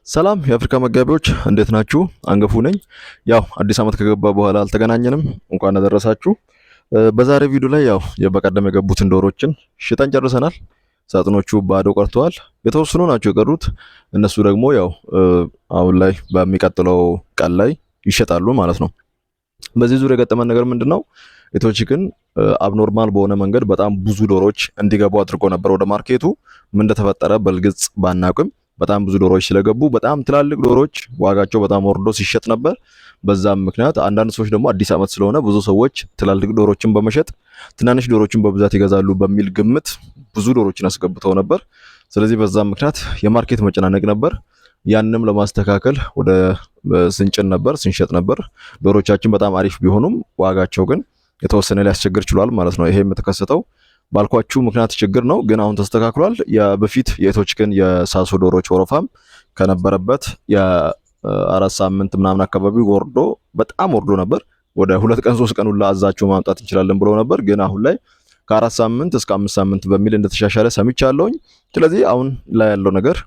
ሰላም የአፍሪካ መጋቢዎች እንዴት ናችሁ? አንገፉ ነኝ። ያው አዲስ ዓመት ከገባ በኋላ አልተገናኘንም። እንኳን አደረሳችሁ። በዛሬ ቪዲዮ ላይ ያው በቀደም የገቡትን ዶሮችን ሽጠን ጨርሰናል። ሳጥኖቹ ባዶ ቀርተዋል። የተወሰኑ ናቸው የቀሩት። እነሱ ደግሞ ያው አሁን ላይ በሚቀጥለው ቀን ላይ ይሸጣሉ ማለት ነው። በዚህ ዙሪያ የገጠመን ነገር ምንድነው? ኢትዮቺክን አብኖርማል በሆነ መንገድ በጣም ብዙ ዶሮች እንዲገቡ አድርጎ ነበር ወደ ማርኬቱ። ምን እንደተፈጠረ በልግጽ ባናቅም በጣም ብዙ ዶሮች ስለገቡ በጣም ትላልቅ ዶሮች ዋጋቸው በጣም ወርዶ ሲሸጥ ነበር። በዛም ምክንያት አንዳንድ ሰዎች ደግሞ አዲስ ዓመት ስለሆነ ብዙ ሰዎች ትላልቅ ዶሮችን በመሸጥ ትናንሽ ዶሮችን በብዛት ይገዛሉ በሚል ግምት ብዙ ዶሮችን አስገብተው ነበር። ስለዚህ በዛም ምክንያት የማርኬት መጨናነቅ ነበር። ያንንም ለማስተካከል ወደ ስንሸጥ ነበር። ዶሮቻችን በጣም አሪፍ ቢሆኑም ዋጋቸው ግን የተወሰነ ሊያስቸግር ችሏል ማለት ነው። ይሄም የተከሰተው ባልኳችሁ ምክንያት ችግር ነው፣ ግን አሁን ተስተካክሏል። የበፊት የኢትዮቺክን የሳሶ ዶሮች ወረፋም ከነበረበት የአራት ሳምንት ምናምን አካባቢ በጣም ወርዶ ነበር። ወደ 2 ቀን 3 ቀን ሁላ አዛችሁ ማምጣት እንችላለን ብለው ነበር፣ ግን አሁን ላይ ከ4 ሳምንት እስከ 5 ሳምንት በሚል እንደተሻሻለ ሰምቻለሁኝ። ስለዚህ አሁን ላይ ያለው ነገር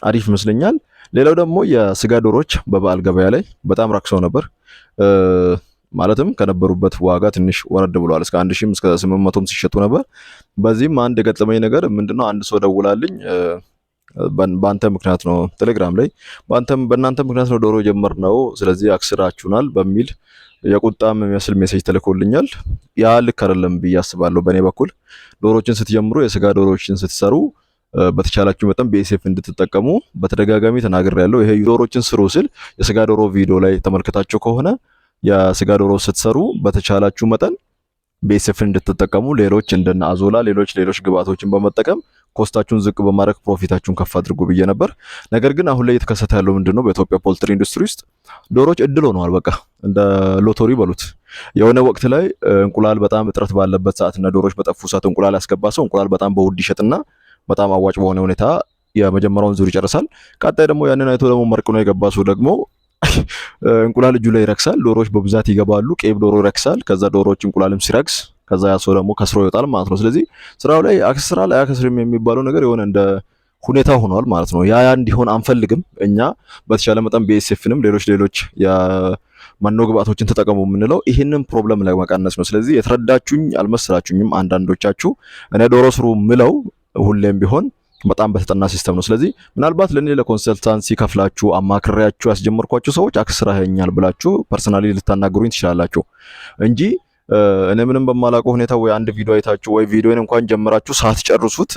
አሪፍ ይመስለኛል። ሌላው ደግሞ የስጋ ዶሮች በበዓል ገበያ ላይ በጣም ረክሰው ነበር። ማለትም ከነበሩበት ዋጋ ትንሽ ወረድ ብለዋል። እስከ 1000 እስከ 800 ሲሸጡ ነበር። በዚህም አንድ የገጠመኝ ነገር ምንድነው? አንድ ሰው ደውላልኝ በአንተ ምክንያት ነው፣ ቴሌግራም ላይ በእናንተ ምክንያት ነው ዶሮ ጀመርነው፣ ስለዚህ አክስራችሁናል በሚል የቁጣም የሚመስል ሜሴጅ ተልኮልኛል። ያ ልክ አይደለም ብዬ አስባለሁ። በእኔ በኩል ዶሮችን ስትጀምሩ የስጋ ዶሮችን ስትሰሩ በተቻላችሁ መጠን BSF እንድትጠቀሙ በተደጋጋሚ ተናግሬያለሁ። ይሄ ዶሮችን ስሩ ስል የስጋ ዶሮ ቪዲዮ ላይ ተመልክታችሁ ከሆነ የስጋ ዶሮ ስትሰሩ በተቻላችሁ መጠን BSF እንድትጠቀሙ፣ ሌሎች እንደነ አዞላ ሌሎች ግብአቶችን በመጠቀም ኮስታችሁን ዝቅ በማድረግ ፕሮፊታችሁን ከፍ አድርጉ ብዬ ነበር። ነገር ግን አሁን ላይ የተከሰተ ያለው ምንድነው? በኢትዮጵያ ፖልትሪ ኢንዱስትሪ ውስጥ ዶሮች እድል ሆነዋል። በቃ እንደ ሎተሪ በሉት። የሆነ ወቅት ላይ እንቁላል በጣም እጥረት ባለበት ሰዓት እና ዶሮች በጠፉ ሰዓት እንቁላል ያስገባ ሰው እንቁላል በጣም በውድ ይሸጥና በጣም አዋጭ በሆነ ሁኔታ የመጀመሪያውን ዙር ይጨርሳል። ቀጣይ ደግሞ ያንን አይቶ ደግሞ መርቅ ነው የገባ ሰው ደግሞ እንቁላል እጁ ላይ ይረክሳል። ዶሮዎች በብዛት ይገባሉ። ቄብ ዶሮ ይረክሳል። ከዛ ዶሮዎች እንቁላልም ሲረክስ ከዛ ያ ሰው ደግሞ ከስሮ ይወጣል ማለት ነው። ስለዚህ ስራው ላይ አክስራል አያከስርም የሚባለው ነገር የሆነ እንደ ሁኔታ ሆኗል ማለት ነው። ያ እንዲሆን አንፈልግም። እኛ በተቻለ መጠን BSFንም ሌሎች የመኖ ግብአቶችን ተጠቀሙ የምንለው ይህንን ፕሮብለም ላይ መቀነስ ነው። ስለዚህ የተረዳችሁኝ አልመሰላችሁኝም አንዳንዶቻችሁ። እኔ ዶሮ ስሩ ምለው ሁሌም ቢሆን በጣም በተጠና ሲስተም ነው። ስለዚህ ምናልባት ለኔ ለኮንሰልታንሲ ከፍላችሁ አማክሬያችሁ ያስጀመርኳችሁ ሰዎች አክስራኸኛል ብላችሁ ፐርሰናሊ ልታናግሩኝ ትችላላችሁ እንጂ እኔ ምንም በማላውቀው ሁኔታ ወይ አንድ ቪዲዮ አይታችሁ ወይ ቪዲዮን እንኳን ጀምራችሁ ሳትጨርሱት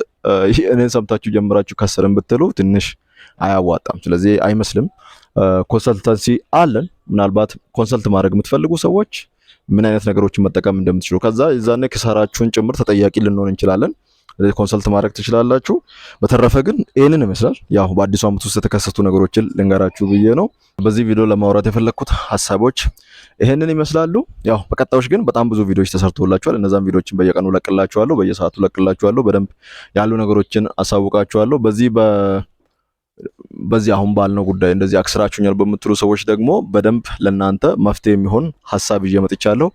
እኔን ሰምታችሁ ጀምራችሁ ከሰርን ብትሉ ትንሽ አያዋጣም። ስለዚህ አይመስልም። ኮንሰልታንሲ አለን። ምናልባት ኮንሰልት ማድረግ የምትፈልጉ ሰዎች ምን አይነት ነገሮችን መጠቀም እንደምትችሉ ከዛ የዛኔ ክሳራችሁን ጭምር ተጠያቂ ልንሆን እንችላለን። ኮንሰልት ማድረግ ትችላላችሁ። በተረፈ ግን ይሄንን ይመስላል። ያው በአዲሱ ዓመት ውስጥ የተከሰቱ ነገሮችን ልንገራችሁ ብዬ ነው በዚህ ቪዲዮ ለማውራት የፈለኩት። ሐሳቦች ይሄንን ይመስላሉ። ያው በቀጣዮች ግን በጣም ብዙ ቪዲዮዎች ተሰርተውላችኋል። እነዛን ቪዲዮዎችን በየቀኑ ለቅላችኋለሁ፣ በየሰዓቱ ለቅላችኋለሁ። በደንብ ያሉ ነገሮችን አሳውቃችኋለሁ። በዚህ አሁን ባልነው ጉዳይ እንደዚህ አክስራችሁኛል በምትሉ ሰዎች ደግሞ በደንብ ለናንተ መፍትሄ የሚሆን ሐሳብ ይዤ መጥቻለሁ።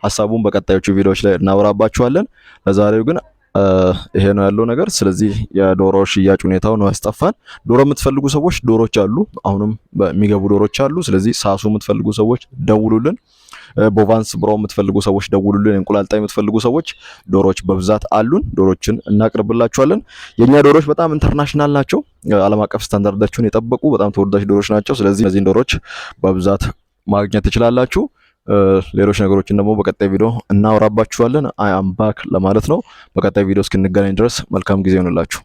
ሐሳቡን በቀጣዮቹ ቪዲዮዎች ላይ እናወራባችኋለን። ለዛሬው ግን ይሄ ነው ያለው ነገር። ስለዚህ የዶሮ ሽያጭ ሁኔታው ነው ያስጠፋን። ዶሮ የምትፈልጉ ሰዎች ዶሮች አሉ፣ አሁንም የሚገቡ ዶሮች አሉ። ስለዚህ ሳሱ የምትፈልጉ ሰዎች ደውሉልን። ቦቫንስ ብሮ የምትፈልጉ ሰዎች ደውሉልን። እንቁላልጣይ የምትፈልጉ ሰዎች ዶሮች በብዛት አሉን፣ ዶሮችን እናቅርብላችኋለን። የኛ ዶሮች በጣም ኢንተርናሽናል ናቸው። ዓለም አቀፍ ስታንዳርዳቸውን የጠበቁ በጣም ተወዳጅ ዶሮች ናቸው። ስለዚህ እነዚህን ዶሮች በብዛት ማግኘት ትችላላችሁ። ሌሎች ነገሮችን ደግሞ በቀጣይ ቪዲዮ እናወራባችኋለን። አይ አም ባክ ለማለት ነው። በቀጣይ ቪዲዮ እስክንገናኝ ድረስ መልካም ጊዜ ይሁንላችሁ።